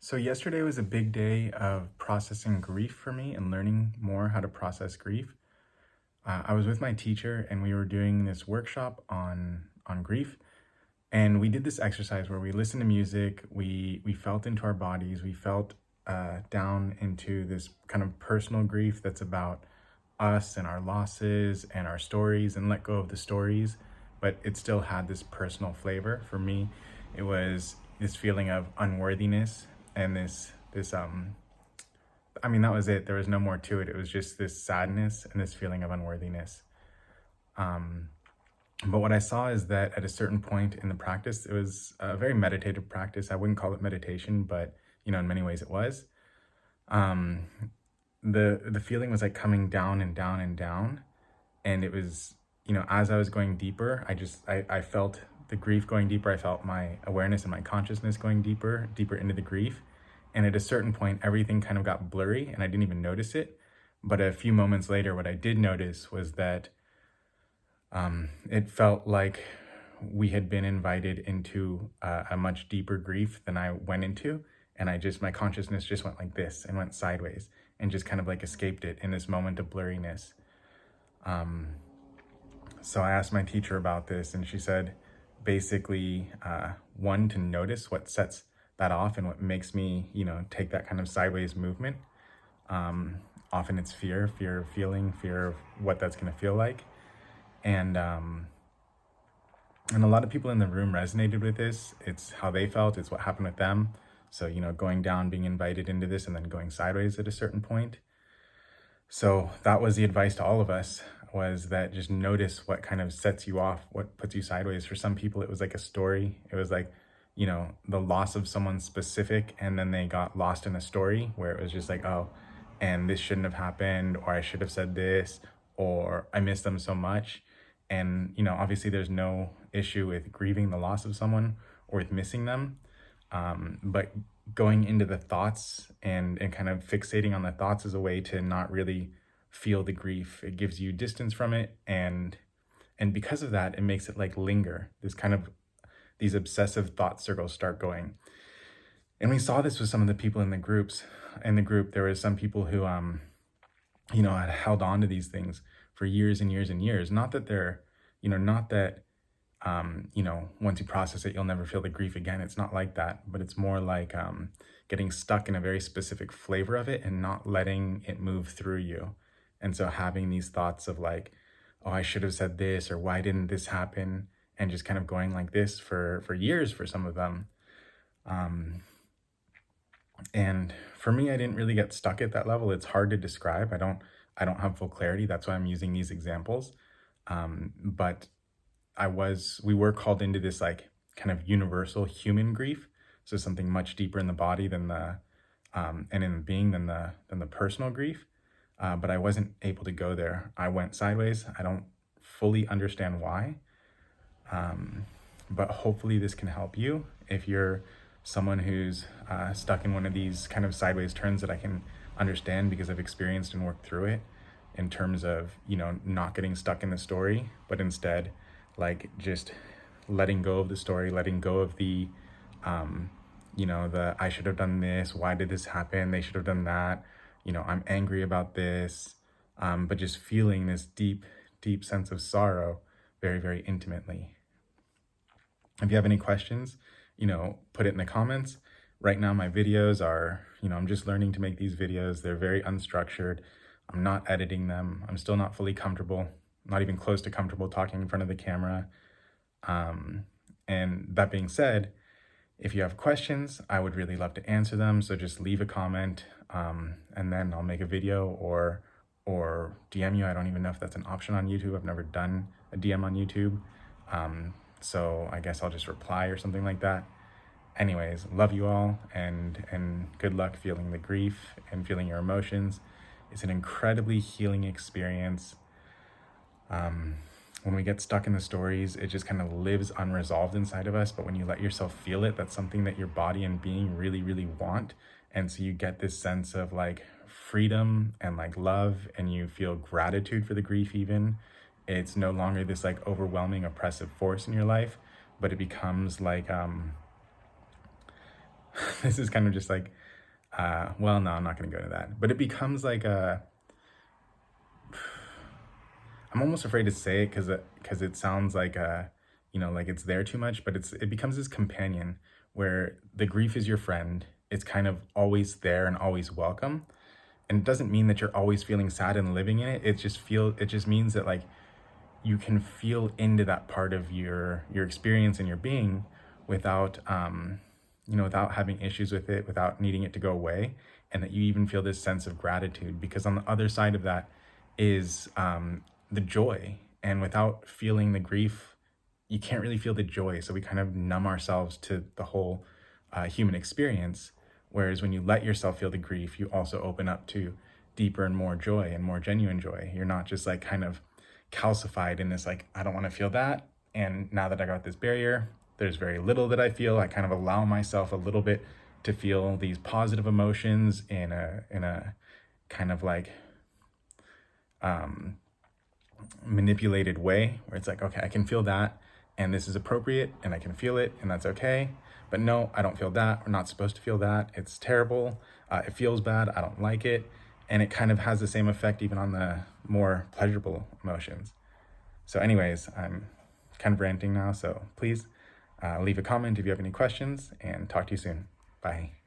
So yesterday was a big day of processing grief for me and learning more how to process grief. I was with my teacher and we were doing this workshop on grief, and we did this exercise where we listened to music, we felt into our bodies, we felt down into this kind of personal grief that's about us and our losses and our stories, and let go of the stories, but it still had this personal flavor. For me, it was this feeling of unworthiness and this I mean, that was it. There was no more to it. It was just this sadness and this feeling of unworthiness. Um, but what I saw is that at a certain point in the practice, it was a very meditative practice. I wouldn't call it meditation, but in many ways it was. Um, the feeling was like coming down and down and down, and it was, as I was going deeper, I felt the grief going deeper. I felt my awareness and my consciousness going deeper into the grief. And at a certain point, everything kind of got blurry and I didn't even notice it. But a few moments later, what I did notice was that it felt like we had been invited into a much deeper grief than I went into. And my consciousness just went like this and went sideways and just kind of like escaped it in this moment of blurriness. So I asked my teacher about this, and she said, basically, one, to notice what sets that off and what makes me, take that kind of sideways movement. Often it's fear of feeling, fear of what that's going to feel like. And a lot of people in the room resonated with this. It's how they felt. It's what happened with them. So, going down, being invited into this, and then going sideways at a certain point. So that was the advice to all of us, was that just notice what kind of sets you off, what puts you sideways. For some people, it was like a story. It was like, the loss of someone specific, and then they got lost in a story where it was just like, oh, and this shouldn't have happened, or I should have said this, or I miss them so much. And, obviously there's no issue with grieving the loss of someone or with missing them. But going into the thoughts and kind of fixating on the thoughts is a way to not really feel the grief. It gives you distance from it, and because of that, it makes it like linger. These obsessive thought circles start going. And we saw this with some of the people in the groups. In the group, there was some people who had held on to these things for years and years and years. Not that they're, not that once you process it, you'll never feel the grief again. It's not like that, but it's more like getting stuck in a very specific flavor of it and not letting it move through you. And so having these thoughts of like, oh, I should have said this, or why didn't this happen? And just kind of going like this for years for some of them. And for me, I didn't really get stuck at that level. It's hard to describe. I don't have full clarity. That's why I'm using these examples. But we were called into this like kind of universal human grief. So something much deeper in the body than and in the being than the personal grief. But I wasn't able to go there. I went sideways. I don't fully understand why. But hopefully this can help you if you're someone who's stuck in one of these kind of sideways turns that I can understand because I've experienced and worked through it, in terms of, not getting stuck in the story, but instead like just letting go of the story, letting go of the I should have done this, why did this happen, they should have done that, I'm angry about this, but just feeling this deep, deep sense of sorrow very, very intimately. If you have any questions, put it in the comments. Right now, my videos are, I'm just learning to make these videos. They're very unstructured. I'm not editing them. I'm still not fully comfortable, not even close to comfortable talking in front of the camera. And that being said, if you have questions, I would really love to answer them. So just leave a comment, and then I'll make a video or DM you. I don't even know if that's an option on YouTube. I've never done a DM on YouTube. So I guess I'll just reply or something like that. Anyways, love you all, and good luck feeling the grief and feeling your emotions. It's an incredibly healing experience. When we get stuck in the stories, it just kind of lives unresolved inside of us. But when you let yourself feel it, that's something that your body and being really, really want. And so you get this sense of like freedom and like love, and you feel gratitude for the grief even. It's no longer this like overwhelming oppressive force in your life, but it becomes like this is kind of just like, well, no, I'm not going to go to that. But it becomes like I'm almost afraid to say it because it sounds like like it's there too much, but it becomes this companion where the grief is your friend. It's kind of always there and always welcome. And it doesn't mean that you're always feeling sad and living in it. It just means that like you can feel into that part of your experience and your being without without having issues with it, without needing it to go away, and that you even feel this sense of gratitude, because on the other side of that is the joy. And without feeling the grief, you can't really feel the joy. So we kind of numb ourselves to the whole human experience. Whereas when you let yourself feel the grief, you also open up to deeper and more joy and more genuine joy. You're not just like kind of calcified in this, like, I don't want to feel that. And now that I got this barrier, there's very little that I feel. I kind of allow myself a little bit to feel these positive emotions in a kind of like manipulated way, where it's like, okay, I can feel that and this is appropriate and I can feel it and that's okay. But no, I don't feel that. We're not supposed to feel that. It's terrible. It feels bad. I don't like it. And it kind of has the same effect even on the more pleasurable emotions. So anyways, I'm kind of ranting now. So please leave a comment if you have any questions, and talk to you soon. Bye.